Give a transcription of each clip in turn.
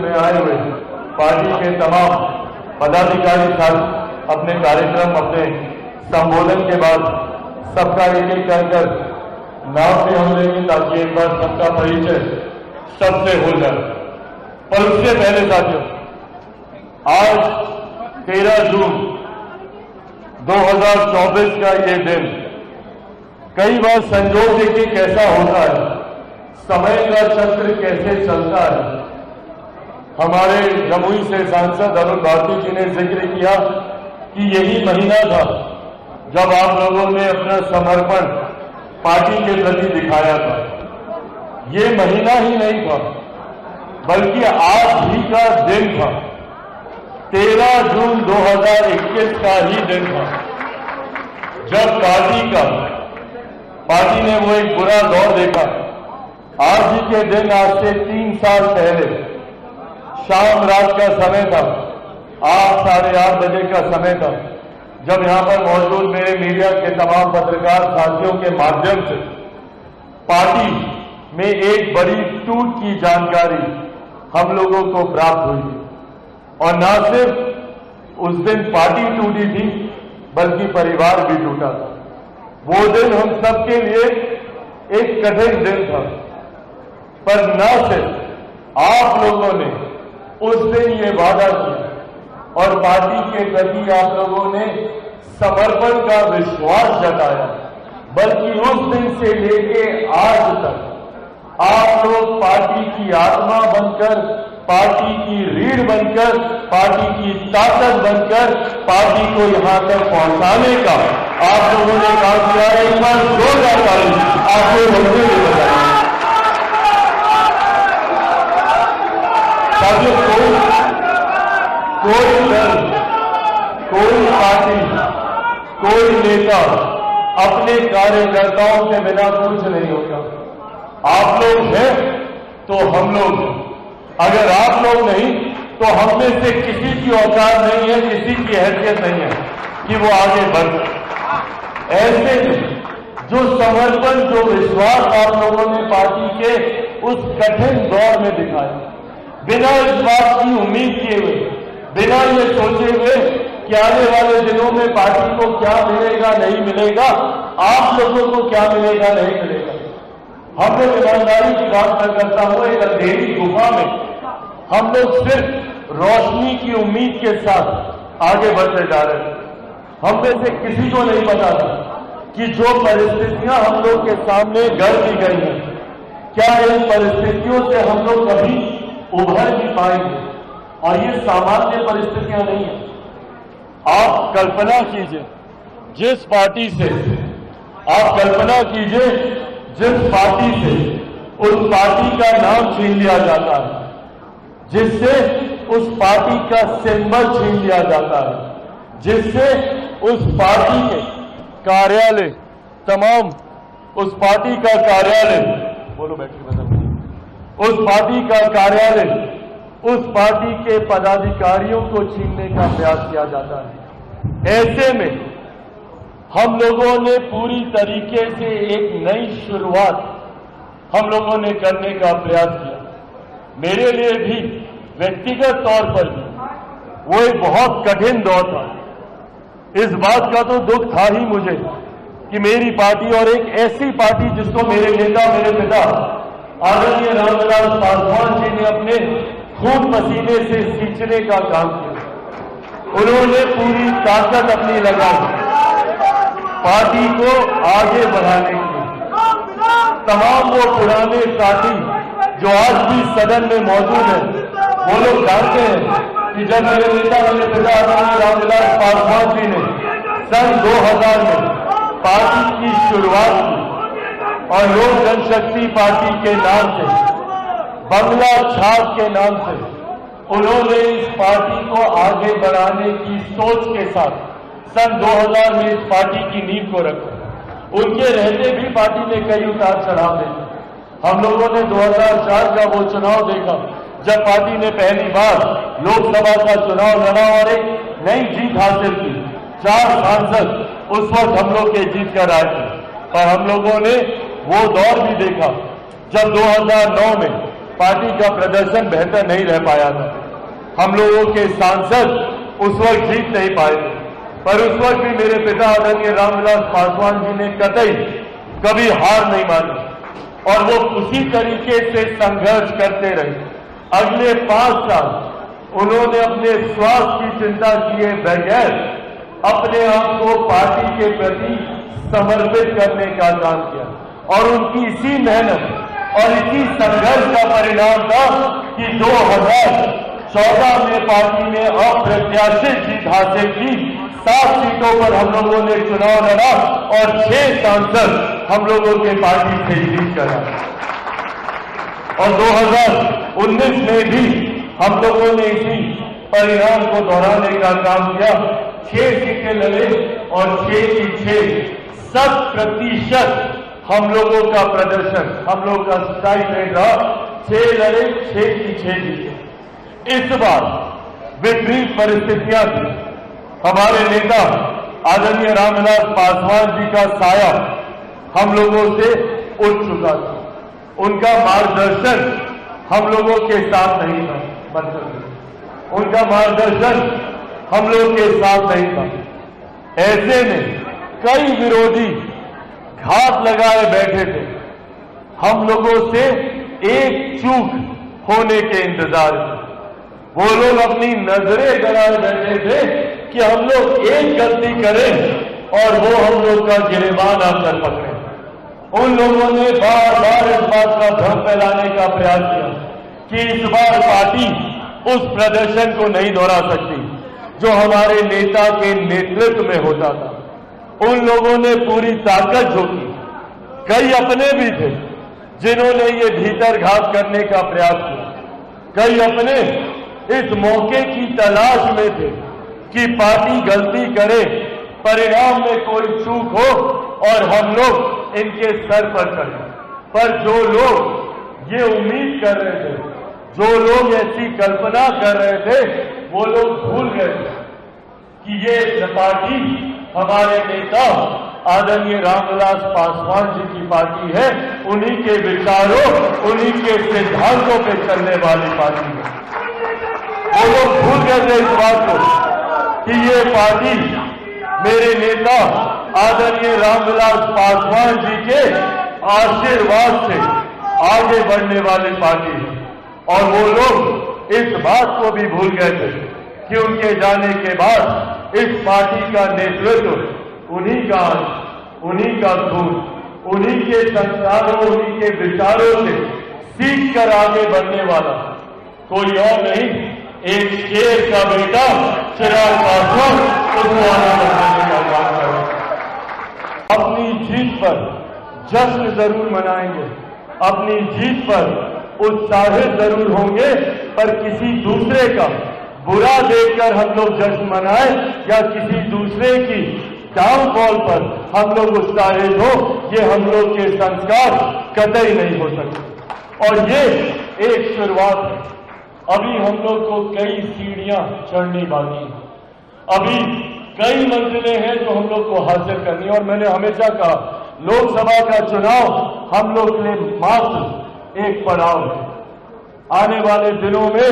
में आए हुए पार्टी के तमाम पदाधिकारी साथ अपने कार्यक्रम, अपने संबोधन के बाद सबका एक एक कर नाम भी हम लेंगे ताकि एक बार सबका परिचय सबसे हो जाए। पर उससे पहले साथियों, आज 13 जून 2024 का ये दिन कई बार संजोग देखिए कैसा होता है, समय का चक्र कैसे चलता है। हमारे जमुई से सांसद अरुण भारती जी ने जिक्र किया कि यही महीना था जब आप लोगों ने अपना समर्पण पार्टी के प्रति दिखाया था। ये महीना ही नहीं था बल्कि आज भी का दिन था। 13 जून 2021 का ही दिन था जब पार्टी ने वो एक बुरा दौर देखा। आज ही के दिन, आज से 3 साल पहले शाम रात का समय था, 8 साढ़े 8 बजे का समय था, जब यहां पर मौजूद मेरे मीडिया के तमाम पत्रकार साथियों के माध्यम से पार्टी में एक बड़ी टूट की जानकारी हम लोगों को प्राप्त हुई। और न सिर्फ उस दिन पार्टी टूटी थी बल्कि परिवार भी टूटा था। वो दिन हम सबके लिए एक कठिन दिन था, पर न सिर्फ आप लोगों ने उस दिन ये वादा किया और पार्टी के प्रति आप लोगों ने समर्पण का विश्वास जताया, बल्कि उस दिन से लेके आज तक आप लोग पार्टी की आत्मा बनकर, पार्टी की रीढ़ बनकर, पार्टी की ताकत बनकर पार्टी को यहां तक पहुंचाने का आप लोगों ने काम किया है। एक बार जोरदार ताली आपको हमसे भी बताया। साथियों, कोई दल, कोई पार्टी, कोई नेता अपने कार्यकर्ताओं के बिना कुछ नहीं होता। आप लोग हैं तो हम लोग हैं, अगर आप लोग नहीं तो हम में से किसी की औकात नहीं है, किसी की हैसियत नहीं है कि वो आगे बढ़ सके। ऐसे में जो समर्पण, जो विश्वास आप लोगों ने पार्टी के उस कठिन दौर में दिखाया, बिना इस बात की उम्मीद किए हुए, बिना ये सोचे हुए कि आने वाले दिनों में पार्टी को क्या मिलेगा नहीं मिलेगा, आप लोगों को क्या मिलेगा नहीं मिलेगा। हम लोग ईमानदारी की बात न करता हुआ एक अंधेरी गुफा में हम लोग सिर्फ रोशनी की उम्मीद के साथ आगे बढ़ते जा रहे थे। हम में से किसी को नहीं पता था कि जो परिस्थितियां हम लोग के सामने गढ़ दी गई हैं, क्या इन परिस्थितियों से हम लोग कभी उभर भी पाएंगे। और ये सामान्य परिस्थितियां नहीं है। आप कल्पना कीजिए जिस पार्टी से, आप कल्पना कीजिए जिस पार्टी से उस पार्टी का नाम छीन लिया जाता है, जिससे उस पार्टी का सिंबल छीन लिया जाता है, जिससे उस पार्टी के कार्यालय, तमाम उस पार्टी का कार्यालय, बोलो बैठिए बता, उस पार्टी का कार्यालय, उस पार्टी के पदाधिकारियों को छीनने का प्रयास किया जाता है। ऐसे में हम लोगों ने पूरी तरीके से एक नई शुरुआत हम लोगों ने करने का प्रयास किया। मेरे लिए भी व्यक्तिगत तौर पर भी वो एक बहुत कठिन दौर था। इस बात का तो दुख था ही मुझे कि मेरी पार्टी, और एक ऐसी पार्टी जिसको मेरे नेता, मेरे पिता आदरणीय रामविलास पासवान जी ने अपने खून पसीने से सींचने का काम किया। उन्होंने पूरी ताकत अपनी लगाई पार्टी को आगे बढ़ाने की। तमाम वो पुराने साथी जो आज भी सदन में मौजूद हैं, वो लोग जानते हैं कि जब मेरे नेता, मेरे पिता आदरणीय रामविलास पासवान जी ने सन 2000 में पार्टी की शुरुआत की और लोक जनशक्ति पार्टी के नाम से, बंगला छाप के नाम से उन्होंने इस पार्टी को आगे बढ़ाने की सोच के साथ सन 2000 में इस पार्टी की नींव को रखा। उनके रहते भी पार्टी ने कई उतार चढ़ाव देखे। हम लोगों ने 2004 का वो चुनाव देखा जब पार्टी ने पहली बार लोकसभा का चुनाव लड़ा और एक नई जीत हासिल की। 4 सांसद उस वक्त हम लोग के जीत कर आए थे। पर हम लोगों ने वो दौर भी देखा जब 2009 में पार्टी का प्रदर्शन बेहतर नहीं रह पाया था। हम लोगों के सांसद उस वक्त जीत नहीं पाए थे, पर उस वक्त भी मेरे पिता आदरणीय रामविलास पासवान जी ने कतई कभी हार नहीं मानी और वो उसी तरीके से संघर्ष करते रहे। अगले 5 साल उन्होंने अपने स्वास्थ्य की चिंता किए बगैर अपने आप को पार्टी के प्रति समर्पित करने का काम किया और उनकी इसी मेहनत और इसी संघर्ष का परिणाम था कि 2014 में पार्टी ने अप्रत्याशित जीत हासिल की। 7 सीटों पर हम लोगों ने चुनाव लड़ा और 6 सांसद हम लोगों के पार्टी से जीत कर आए। और 2019 में भी हम लोगों ने इसी परिणाम को दोहराने का काम किया। 6 सीटें लड़े और 6 की 6 100% हम लोगों का प्रदर्शन, हम लोगों का स्ट्राइक रेट रहा। 6 लड़े, 6 की 6 जीते। इस बार विपरीत परिस्थितियां थी। हमारे नेता आदरणीय रामविलास पासवान जी का साया हम लोगों से उठ चुका था। उनका मार्गदर्शन हम लोगों के साथ नहीं था, उनका मार्गदर्शन हम लोग के साथ नहीं था। ऐसे में कई विरोधी घात लगाए बैठे थे। हम लोगों से एक चूक होने के इंतजार में वो लोग अपनी नजरें गड़ाए बैठे थे कि हम लोग एक गलती करें और वो हम लोग का गिरेबान आकर पकड़े। उन लोगों ने बार बार इस बात का भ्रम फैलाने का प्रयास किया कि इस बार पार्टी उस प्रदर्शन को नहीं दोहरा सकती जो हमारे नेता के नेतृत्व में होता था। उन लोगों ने पूरी ताकत झोंकी। कई अपने भी थे जिन्होंने ये भीतरघात करने का प्रयास किया। कई अपने इस मौके की तलाश में थे कि पार्टी गलती करे, परिणाम में कोई चूक हो और हम लोग इनके सर पर चढ़े। पर जो लोग ये उम्मीद कर रहे थे, जो लोग ऐसी कल्पना कर रहे थे, वो लोग भूल गए थे कि ये पार्टी हमारे नेता आदरणीय रामविलास पासवान जी की पार्टी है। उन्हीं के विचारों, उन्हीं के सिद्धांतों पे चलने वाली पार्टी है। वो लोग भूल गए थे इस बात को कि ये पार्टी मेरे नेता आदरणीय रामविलास पासवान जी के आशीर्वाद से आगे बढ़ने वाली पार्टी है। और वो लोग इस बात को भी भूल गए थे कि उनके जाने के बाद इस पार्टी का नेतृत्व उन्हीं का, उन्हीं का खून, उन्हीं के संस्कारों, उन्हीं के विचारों से सीख कर आगे बढ़ने वाला कोई और नहीं, एक शेर का बेटा चिराग पासवान उसको आगे बढ़ने का काम कर रहा है। अपनी जीत पर जश्न जरूर मनाएंगे, अपनी जीत पर उत्साहित जरूर होंगे, पर किसी दूसरे का बुरा देखकर हम लोग जश्न मनाएं या किसी दूसरे की डाउनफॉल पर हम लोग उत्साहित हो, ये हम लोग के संस्कार कतई नहीं हो सकते। और ये एक शुरुआत है। अभी हम लोग को कई सीढ़ियां चढ़नी बाकी है। अभी कई मंजिलें हैं जो हम लोग को हासिल करनी है। और मैंने हमेशा कहा, लोकसभा का चुनाव हम लोग के लिए मात्र एक पड़ाव है। आने वाले दिनों में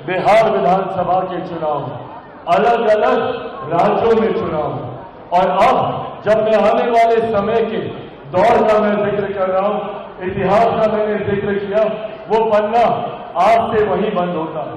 बिहार विधानसभा के चुनाव, अलग अलग राज्यों में चुनाव, और अब जब मैं आने वाले समय के दौर का मैं जिक्र कर रहा हूं, इतिहास का मैंने जिक्र किया, वो पन्ना आज से वहीं बंद होता है।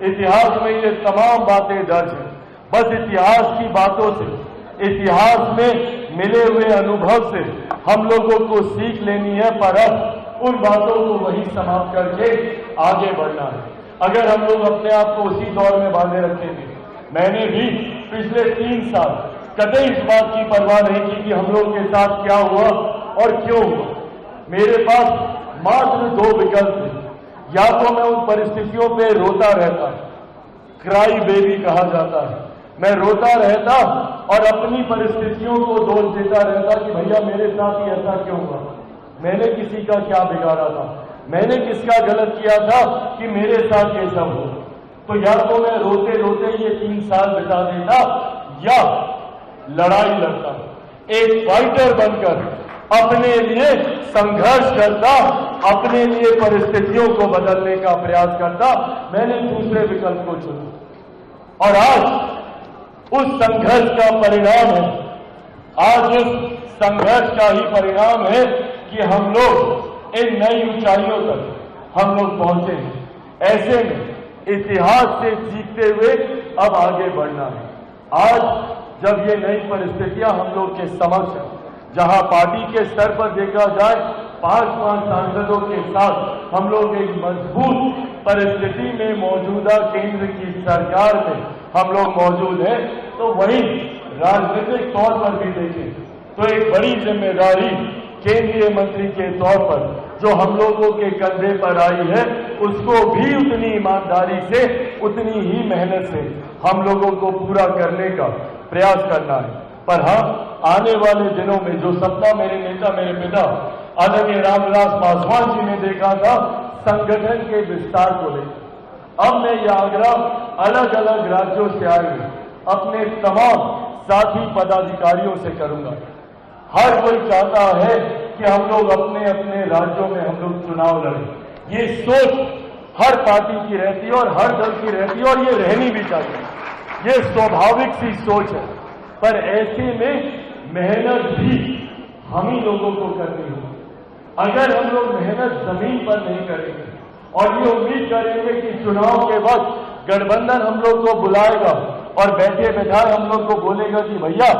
इतिहास में ये तमाम बातें दर्ज हैं। बस इतिहास की बातों से, इतिहास में मिले हुए अनुभव से हम लोगों को सीख लेनी है, पर अब उन बातों को वहीं समाप्त करके आगे बढ़ना है। अगर हम लोग अपने आप को उसी दौर में बांधे रखेंगे, मैंने भी पिछले 3 साल कतई इस बात की परवाह नहीं की कि हम लोग के साथ क्या हुआ और क्यों हुआ। मेरे पास मात्र 2 विकल्प थे। या तो मैं उन परिस्थितियों पे रोता रहता, क्राई बेबी कहा जाता है, मैं रोता रहता और अपनी परिस्थितियों को दोष देता रहता कि भैया मेरे साथ ही ऐसा क्यों हुआ, मैंने किसी का क्या बिगाड़ा था, मैंने किसका गलत किया था कि मेरे साथ ये सब हो। तो या तो मैं रोते रोते ये 3 साल बिता देता या लड़ाई लड़ता, एक फाइटर बनकर अपने लिए संघर्ष करता, अपने लिए परिस्थितियों को बदलने का प्रयास करता। मैंने दूसरे विकल्प को चुना और आज उस संघर्ष का परिणाम है, आज उस संघर्ष का ही परिणाम है कि हम लोग इन नई ऊंचाइयों तक हम लोग पहुंचे हैं। ऐसे में इतिहास से सीखते हुए अब आगे बढ़ना है। आज जब ये नई परिस्थितियां हम लोग के समक्ष है, जहां पार्टी के स्तर पर देखा जाए 5 सांसदों के साथ हम लोग एक मजबूत परिस्थिति में मौजूदा केंद्र की सरकार में हम लोग मौजूद हैं, तो वहीं राजनीतिक तौर पर भी देखें तो एक बड़ी जिम्मेदारी केंद्रीय मंत्री के तौर पर जो हम लोगों के कंधे पर आई है, उसको भी उतनी ईमानदारी से, उतनी ही मेहनत से हम लोगों को पूरा करने का प्रयास करना है। पर हाँ, आने वाले दिनों में जो सपना मेरे नेता, मेरे पिता आदरणीय रामविलास पासवान जी ने देखा था संगठन के विस्तार को लेकर, अब मैं यह आग्रह अलग अलग राज्यों से आए हुए अपने तमाम साथी पदाधिकारियों से करूंगा। हर कोई चाहता है कि हम लोग अपने अपने राज्यों में हम लोग चुनाव लड़ें। ये सोच हर पार्टी की रहती है और हर दल की रहती है और ये रहनी भी चाहिए, ये स्वाभाविक सी सोच है। पर ऐसे में मेहनत भी हम ही लोगों को करनी होगी। अगर हम लोग मेहनत जमीन पर नहीं करेंगे और ये उम्मीद करेंगे कि चुनाव के वक्त गठबंधन हम लोग को बुलाएगा और बैठे बैठाए हम लोग को बोलेगा कि भैया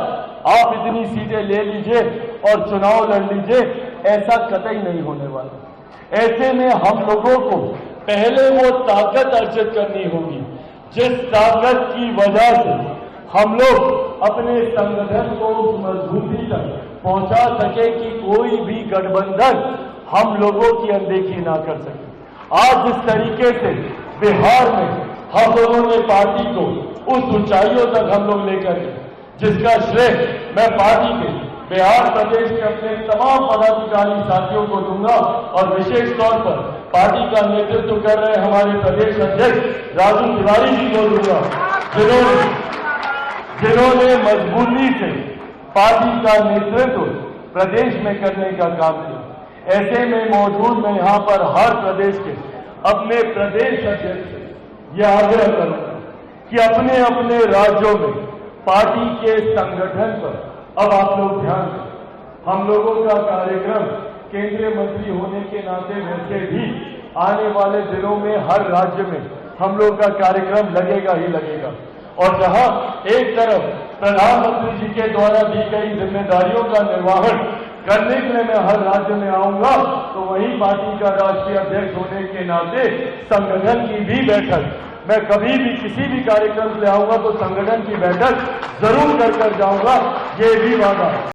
आप इतनी सीटें ले लीजिए और चुनाव लड़ लीजिए, ऐसा कतई नहीं होने वाला। ऐसे में हम लोगों को पहले वो ताकत अर्जित करनी होगी जिस ताकत की वजह से हम लोग अपने संगठन को उस मजबूती तक पहुंचा सके कि कोई भी गठबंधन हम लोगों की अनदेखी ना कर सके। आज जिस तरीके से बिहार में हम लोगों ने पार्टी को उस ऊंचाइयों तक हम लोग लेकर गए, जिसका श्रेय मैं पार्टी के बिहार प्रदेश के अपने तमाम पदाधिकारी साथियों को दूंगा और विशेष तौर पर पार्टी का नेतृत्व कर रहे हमारे प्रदेश अध्यक्ष राजू तिवारी जी को दूंगा, जिन्होंने मजबूती से पार्टी का नेतृत्व प्रदेश में करने का काम किया। ऐसे में मौजूद मैं यहां पर हर प्रदेश के अपने प्रदेश अध्यक्ष से यह आग्रह करूंगा कि अपने अपने राज्यों में पार्टी के संगठन पर अब आप लोग ध्यान दें। हम लोगों का कार्यक्रम केंद्रीय मंत्री होने के नाते वैसे भी आने वाले दिनों में हर राज्य में हम लोग का कार्यक्रम लगेगा ही लगेगा। और जहां एक तरफ प्रधानमंत्री जी के द्वारा दी गई जिम्मेदारियों का निर्वहन करने के लिए मैं हर राज्य में आऊंगा, तो वहीं पार्टी का राष्ट्रीय अध्यक्ष होने के नाते संगठन की भी बैठक, मैं कभी भी किसी भी कार्यक्रम से आऊंगा तो संगठन की बैठक जरूर कर जाऊंगा, ये भी वादा है।